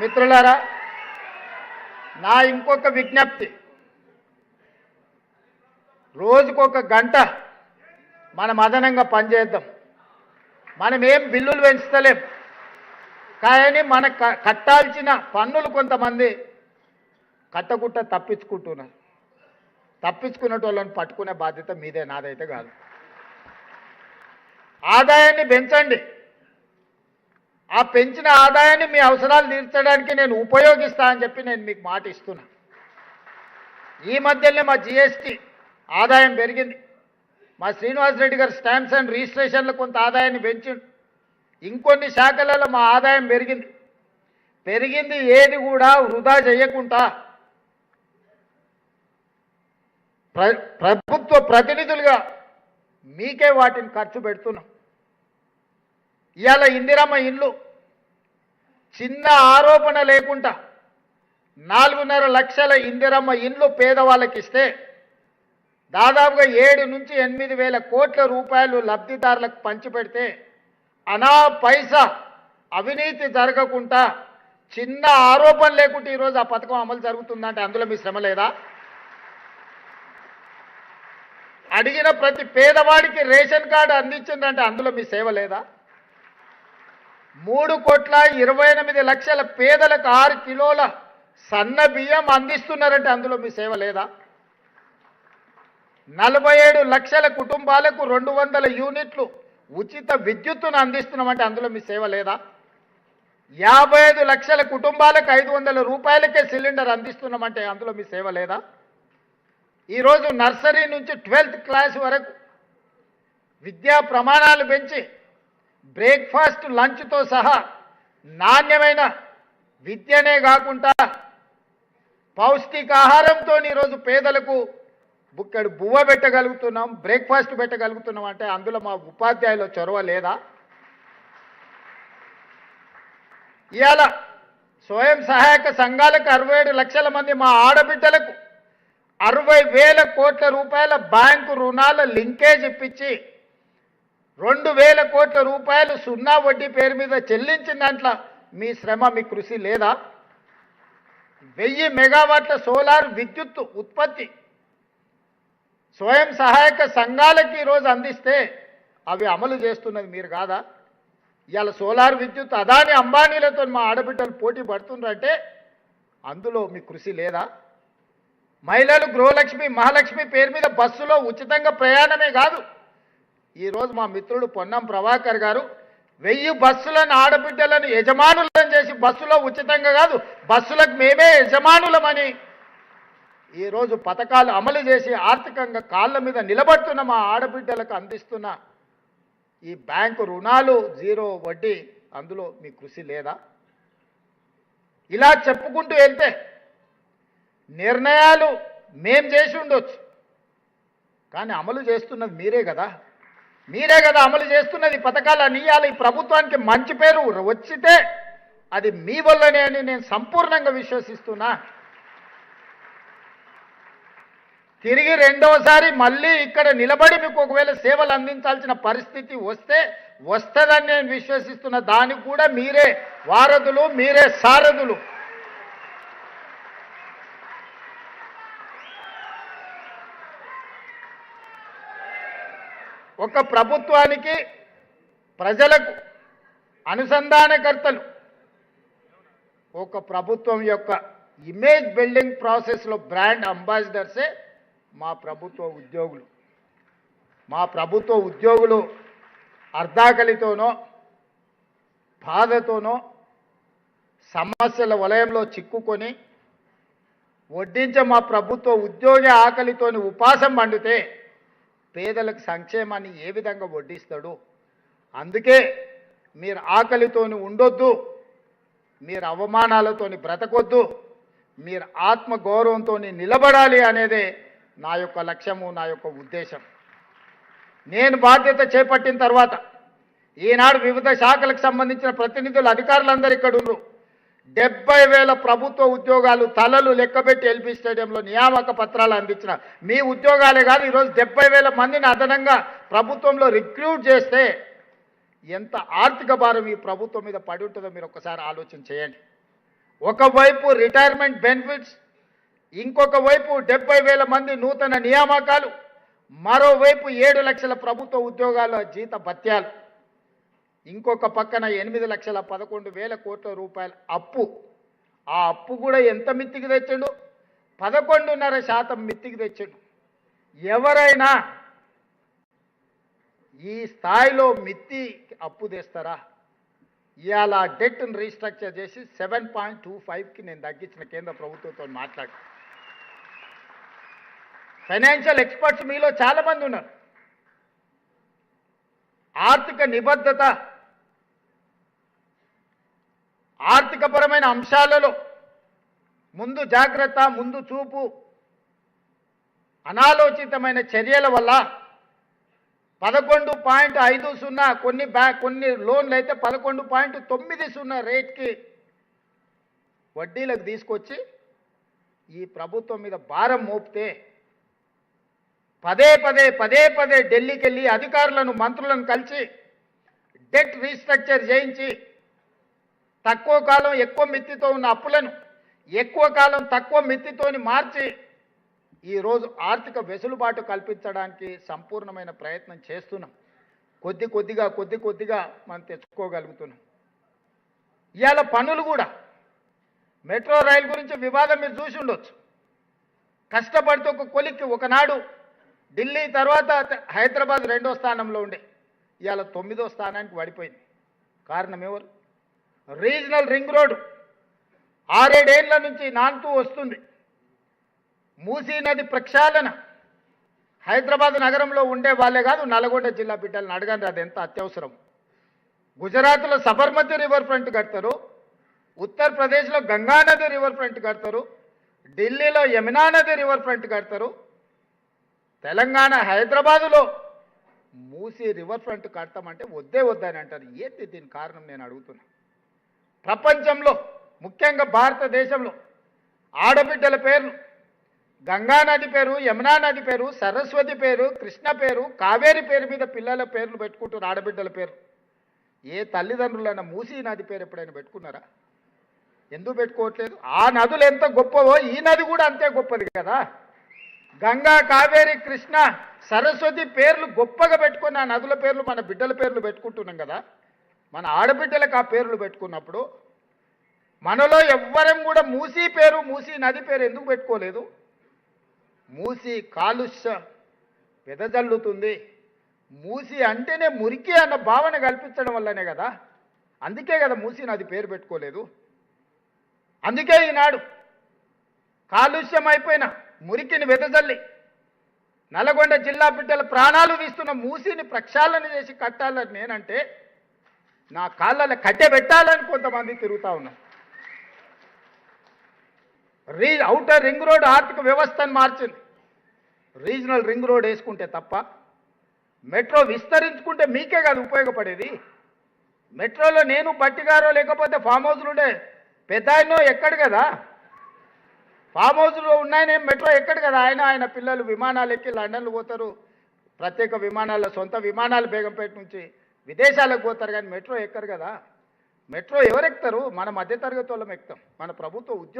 మిత్రులారా, నా ఇంకొక విజ్ఞప్తి, రోజుకొక గంట మనం అదనంగా పనిచేద్దాం. మనం ఏం బిల్లులు పెంచుతలేం, కానీ మన కట్టాల్సిన పన్నులు కొంతమంది కట్టగుట్ట తప్పించుకుంటున్నారు. తప్పించుకునే వాళ్ళని పట్టుకునే బాధ్యత మీదే, నాదైతే కాదు. ఆదాయాన్ని పెంచండి. ఆ పెంచిన ఆదాయాన్ని మీ అవసరాలు తీర్చడానికి నేను ఉపయోగిస్తా అని చెప్పి నేను మీకు మాట ఇస్తున్నా. ఈ మధ్యనే మా జిఎస్టీ ఆదాయం పెరిగింది. మా శ్రీనివాసరెడ్డి గారు స్టాంప్స్ అండ్ రిజిస్ట్రేషన్లో కొంత ఆదాయాన్ని పెంచిండు. ఇంకొన్ని శాఖలలో మా ఆదాయం పెరిగింది. ఏది కూడా వృధా చేయకుండా ప్రభుత్వ ప్రతినిధులుగా మీకే వాటిని ఖర్చు పెడుతున్నాం. ఇవాళ ఇందిరమ్మ ఇండ్లు చిన్న ఆరోపణ లేకుండా 4.5 లక్షల ఇందిరమ్మ ఇండ్లు పేదవాళ్ళకి ఇస్తే దాదాపుగా 7 నుంచి 8 వేల కోట్ల రూపాయలు లబ్ధిదారులకు పంచిపెడితే అనా పైసా అవినీతి జరగకుండా చిన్న ఆరోపణ లేకుండా ఈరోజు ఆ పథకం అమలు జరుగుతుందంటే అందులో మీ శ్రమ లేదా? అడిగిన ప్రతి పేదవాడికి రేషన్ కార్డు అందించిందంటే అందులో మీ సేవ లేదా? 3,28,00,000 పేదలకు 6 కిలోల సన్న బియ్యం అందిస్తున్నారంటే అందులో మీ సేవ లేదా? 47 లక్షల కుటుంబాలకు 200 యూనిట్లు ఉచిత విద్యుత్తును అందిస్తున్నామంటే అందులో మీ సేవ లేదా? 55 లక్షల కుటుంబాలకు 500 రూపాయలకే సిలిండర్ అందిస్తున్నామంటే అందులో మీ సేవ లేదా? ఈరోజు నర్సరీ నుంచి 12th క్లాస్ వరకు విద్యా ప్రమాణాలు పెంచి బ్రేక్ఫాస్ట్ లంచ్తో సహా నాణ్యమైన విద్యనే కాకుండా పౌష్టికాహారంతో ఈరోజు పేదలకు బుక్కడు బువ్వ పెట్టగలుగుతున్నాం, బ్రేక్ఫాస్ట్ పెట్టగలుగుతున్నాం అంటే అందులో మా ఉపాధ్యాయుల చొరవ లేదా? ఇవాళ స్వయం సహాయక సంఘాలకు 67 లక్షల మంది మా ఆడబిడ్డలకు 60,000 కోట్ల రూపాయల బ్యాంకు రుణాల లింకేజ్ ఇప్పించి 2,000 కోట్ల రూపాయలు సున్నా వడ్డీ పేరు మీద చెల్లించిన దాంట్లో మీ శ్రమ, మీ కృషి లేదా? 1000 మెగావాట్ల సోలార్ విద్యుత్ ఉత్పత్తి స్వయం సహాయక సంఘాలకి ఈరోజు అందిస్తే అవి అమలు చేస్తున్నది మీరు కాదా? ఇవాళ సోలార్ విద్యుత్ అదాని అంబానీలతో మా ఆడబిడ్డలు పోటీ పడుతున్నారంటే అందులో మీ కృషి లేదా? మహిళలు గృహలక్ష్మి మహాలక్ష్మి పేరు మీద బస్సులో ఉచితంగా ప్రయాణమే కాదు, ఈరోజు మా మిత్రుడు పొన్నం ప్రభాకర్ గారు 1000 బస్సులను ఆడబిడ్డలను యజమానులను చేసి బస్సులో ఉచితంగా కాదు బస్సులకు మేమే యజమానులమని ఈరోజు పథకాలు అమలు చేసి ఆర్థికంగా కాళ్ళ మీద నిలబడుతున్న మా ఆడబిడ్డలకు అందిస్తున్న ఈ బ్యాంకు రుణాలు 0 వడ్డీ అందులో మీ కృషి లేదా? ఇలా చెప్పుకుంటూ వెళ్తే నిర్ణయాలు మేం చేసి ఉండొచ్చు, కానీ అమలు చేస్తున్నది మీరే కదా అమలు చేస్తున్నది. పథకాలు ఇవ్వాలి, ఈ ప్రభుత్వానికి మంచి పేరు వచ్చితే అది మీ వల్లనే అని నేను సంపూర్ణంగా విశ్వసిస్తున్నా. తిరిగి రెండోసారి మళ్ళీ ఇక్కడ నిలబడి మీకు ఒకవేళ సేవలు అందించాల్సిన పరిస్థితి వస్తుందని నేను విశ్వసిస్తున్నా. దానికి కూడా మీరే వారధులు, మీరే సారథులు. ఒక ప్రభుత్వానికి ప్రజలకు అనుసంధానకర్తలు, ఒక ప్రభుత్వం యొక్క ఇమేజ్ బిల్డింగ్ ప్రాసెస్లో బ్రాండ్ అంబాసిడర్సే మా ప్రభుత్వ ఉద్యోగులు. మా ప్రభుత్వ ఉద్యోగులు అర్ధాకలితోనో బాధతోనో సమస్యల వలయంలో చిక్కుకొని వడ్డించే మా ప్రభుత్వ ఉద్యోగి ఆకలితోని ఉపాసం పండితే పేదలకు సంక్షేమాన్ని ఏ విధంగా వడ్డిస్తాడు? అందుకే మీరు ఆకలితోని ఉండొద్దు, మీరు అవమానాలతోని బ్రతకొద్దు, మీరు ఆత్మగౌరవంతో నిలబడాలి అనేదే నా యొక్క లక్ష్యము, నా యొక్క ఉద్దేశం. నేను బాధ్యత చేపట్టిన తర్వాత ఈనాడు వివిధ శాఖలకు సంబంధించిన ప్రతినిధులు అధికారులందరూ ఇక్కడ ఉన్నారు. 70,000 ప్రభుత్వ ఉద్యోగాలు తలలు లెక్కబెట్టి ఎల్బీ స్టేడియంలో నియామక పత్రాలు అందించిన మీ ఉద్యోగాలే కాదు, ఈరోజు 70,000 మందిని అదనంగా ప్రభుత్వంలో రిక్రూట్ చేస్తే ఎంత ఆర్థిక భారం ఈ ప్రభుత్వం మీద పడి ఉంటుందో మీరు ఒకసారి ఆలోచన చేయండి. ఒకవైపు రిటైర్మెంట్ బెనిఫిట్స్, ఇంకొక వైపు 70,000 మంది నూతన నియామకాలు, మరోవైపు 7 లక్షల ప్రభుత్వ ఉద్యోగాల జీత భత్యాలు, ఇంకొక పక్కన 8,11,000 కోట్ల రూపాయల అప్పు. ఆ అప్పు కూడా ఎంత మిత్తికి తెచ్చిండు? 11.5% మిత్తికి తెచ్చిండు. ఎవరైనా ఈ స్థాయిలో మిత్తి అప్పు తెస్తారా? ఇవాళ డెట్ను రీస్ట్రక్చర్ చేసి 7.25కి నేను తగ్గించిన కేంద్ర ప్రభుత్వంతో మాట్లాడి. ఫైనాన్షియల్ ఎక్స్పర్ట్స్ మీలో చాలామంది ఉన్నారు. ఆర్థిక నిబద్ధత, ఆర్థికపరమైన అంశాలలో ముందు జాగ్రత్త, ముందు చూపు, అనాలోచితమైన చర్యల వల్ల 11.50 కొన్ని లోన్లు అయితే 11.90 రేట్కి వడ్డీలకు తీసుకొచ్చి ఈ ప్రభుత్వం మీద భారం మోపితే పదే పదే ఢిల్లీకి వెళ్ళి అధికారులను, మంత్రులను కలిసి డెట్ రీస్ట్రక్చర్ చేయించి తక్కువ కాలం ఎక్కువ మిత్తితో ఉన్న అప్పులను ఎక్కువ కాలం తక్కువ మిత్తితోని మార్చి ఈరోజు ఆర్థిక వెసులుబాటు కల్పించడానికి సంపూర్ణమైన ప్రయత్నం చేస్తున్నాం. కొద్ది కొద్దిగా మనం తెచ్చుకోగలుగుతున్నాం. ఇవాళ పనులు కూడా మెట్రో రైలు గురించి వివాదం మీరు చూసి ఉండొచ్చు. కష్టపడితే ఒక కొలిక్కి ఒకనాడు ఢిల్లీ తర్వాత హైదరాబాద్ 2వ స్థానంలో ఉండే, ఇవాళ 9వ స్థానానికి పడిపోయింది. కారణం ఎవరు? రీజనల్ రింగ్ రోడ్డు 6-7 ఏళ్ల నుంచి నానుతూ వస్తుంది. మూసీ నది ప్రక్షాళన హైదరాబాద్ నగరంలో ఉండే వాళ్ళే కాదు, నల్గొండ జిల్లా బిడ్డలను అడగండి, అది ఎంత అత్యవసరం. గుజరాత్లో సబర్మతి రివర్ ఫ్రంట్ కడతారు, ఉత్తరప్రదేశ్లో గంగా నది రివర్ ఫ్రంట్ కడతారు, ఢిల్లీలో యమునా నది రివర్ ఫ్రంట్ కడతారు, తెలంగాణ హైదరాబాదులో మూసీ రివర్ ఫ్రంట్ కడతామంటే వద్దని అంటారు. ఏంటి దీని కారణం నేను అడుగుతున్నా. ప్రపంచంలో ముఖ్యంగా భారతదేశంలో ఆడబిడ్డల పేర్లు గంగా నది పేరు, యమునా నది పేరు, సరస్వతి పేరు, కృష్ణ పేరు, కావేరి పేరు మీద పిల్లల పేర్లు పెట్టుకుంటున్నారు, ఆడబిడ్డల పేరు. ఏ తల్లిదండ్రులైనా మూసీ నది పేరు ఎప్పుడైనా పెట్టుకున్నారా? ఎందుకు పెట్టుకోవట్లేదు? ఆ నదులు ఎంత గొప్పవో ఈ నది కూడా అంతే గొప్పది కదా. గంగా, కావేరి, కృష్ణ, సరస్వతి పేర్లు గొప్పగా పెట్టుకున్న ఆ నదుల పేర్లు మన బిడ్డల పేర్లు పెట్టుకుంటున్నాం కదా. మన ఆడబిడ్డలకు ఆ పేర్లు పెట్టుకున్నప్పుడు మనలో ఎవ్వరం కూడా మూసీ పేరు, మూసీ నది పేరు ఎందుకు పెట్టుకోలేదు? మూసీ కాలుష్య వెదజల్లుతుంది, మూసీ అంటేనే మురికి అన్న భావన కల్పించడం వల్లనే కదా. అందుకే కదా మూసీ నది పేరు పెట్టుకోలేదు. అందుకే ఈనాడు కాలుష్యం అయిపోయిన మురికిని వెదజల్లి నల్గొండ జిల్లా బిడ్డల ప్రాణాలు తీస్తున్న మూసీని ప్రక్షాళన చేసి కట్టాలని నేనంటే నా కాళ్ళలో కట్టె పెట్టాలని కొంతమంది తిరుగుతూ ఉన్నారు. ఔటర్ రింగ్ రోడ్ ఆర్థిక వ్యవస్థను మార్చింది. రీజనల్ రింగ్ రోడ్ వేసుకుంటే తప్ప, మెట్రో విస్తరించుకుంటే మీకే కాదు ఉపయోగపడేది. మెట్రోలో నేను బట్టిగారో లేకపోతే ఫామ్ హౌస్లు ఉండే పెద్ద ఆయనో ఎక్కడు కదా. ఫామ్ హౌస్లో ఉన్నాయనే మెట్రో ఎక్కడు కదా. ఆయన పిల్లలు విమానాలు ఎక్కి లండన్లు పోతారు, ప్రత్యేక విమానాల సొంత విమానాలు బేగంపేట నుంచి విదేశాలకు పోతారు, కానీ మెట్రో ఎక్కరు కదా. మెట్రో ఎవరు ఎక్కుతారు? మన మధ్యతరగతి వాళ్ళం ఎక్కుతాం. మన ప్రభుత్వ ఉద్యోగం